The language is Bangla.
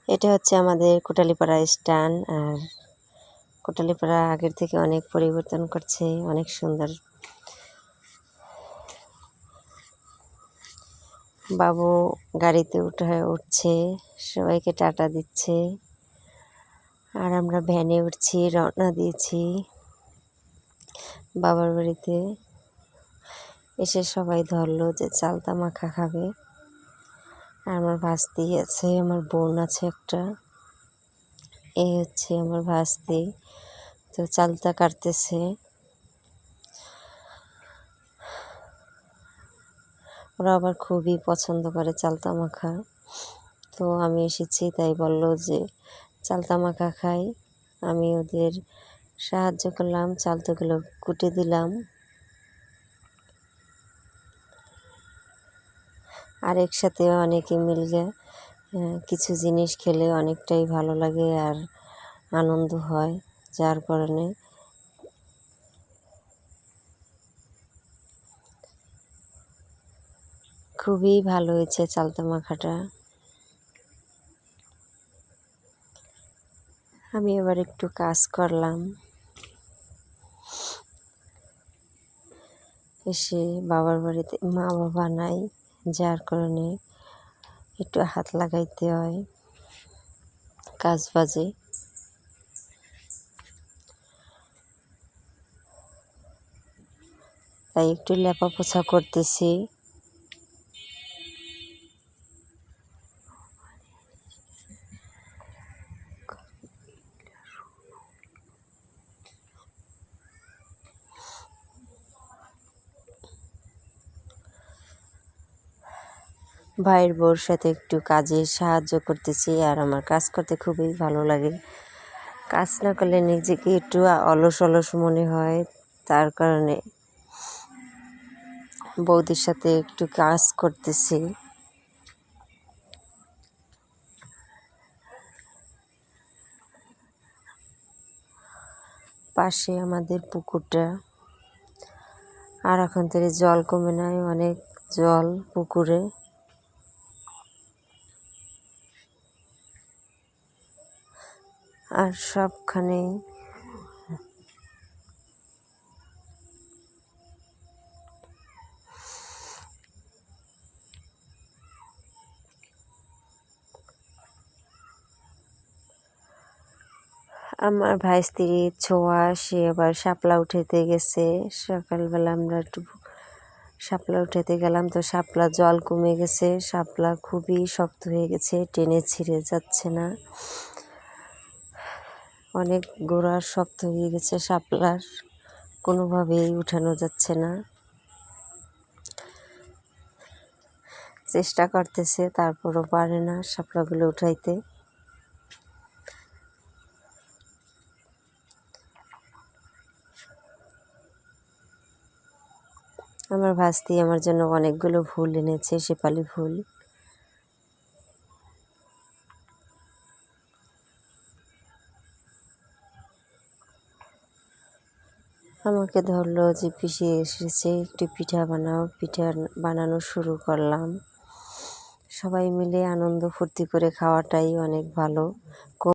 এটা হচ্ছে আমাদের কোটালীপাড়া স্ট্যান্ড। আর কোটালীপাড়া আগের থেকে অনেক পরিবর্তন করছে, অনেক সুন্দর। বাবু গাড়িতে উঠছে, সবাইকে টাটা দিচ্ছে। আর আমরা ভ্যানে উঠছি, রওনা দিয়েছি বাবার বাড়িতে। এসে সবাই ধরলো যে চালতা মাখা খাবে। আর আমার ভাস্তি আছে, আমার বোন আছে একটা। এই হচ্ছে আমার ভাস্তি, তো চালতা কাটতেছে। ওরা আবার খুবই পছন্দ করে চালতা মাখা। তো আমি এসেছি, তাই বললো যে চালতা মাখা খাই। আমি ওদের সাহায্য করলাম, চালতাগুলো কুটে দিলাম। আর একসাথে অনেকে মিলে কিছু জিনিস খেলে অনেকটাই ভালো লাগে আর আনন্দ হয়, যার কারণে খুবই ভালো হয়েছে চালতা মাখাটা। আমি এবার একটু কাজ করলাম, এসে বাবার বাড়িতে মা বাবা নাই, যার কারণে একটু হাত লাগাইতে হয় কাজ বাজে। তাই একটু লেপা পোছা করতেছি। ভাইয়ের বউর সাথে একটু কাজে সাহায্য করতেছি। আর আমার কাজ করতে খুবই ভালো লাগে। কাজ না করলে নিজেকে একটু অলস অলস মনে হয়, তার কারণে বৌদির সাথে একটু কাজ করতেছি। পাশে আমাদের পুকুরটা। আর এখন থেকে জল কমে নাই, অনেক জল পুকুরে। আর সবখানে আমার ভাই স্ত্রীর ছোঁয়া, সে আবার শাপলা উঠাতে গেছে। সকালবেলা আমরা একটু শাপলা উঠাতে গেলাম, তো শাপলা জল কমে গেছে। শাপলা খুবই শক্ত হয়ে গেছে, টেনে ছিঁড়ে যাচ্ছে না। অনেক গোড়া শক্ত হয়ে গেছে শাপলার, কোনোভাবেই উঠানো যাচ্ছে না। চেষ্টা করতেছে, তারপরও পারে না শাপলাগুলো উঠাইতে। আমার ভাস্তি আমার জন্য অনেকগুলো ফুল এনেছে, শেফালি ফুল। আমাকে ধরলো যে পিসি এসেছে, একটু পিঠা বানাও। পিঠা বানানো শুরু করলাম। সবাই মিলে আনন্দ ফুর্তি করে খাওয়াটাই অনেক ভালো।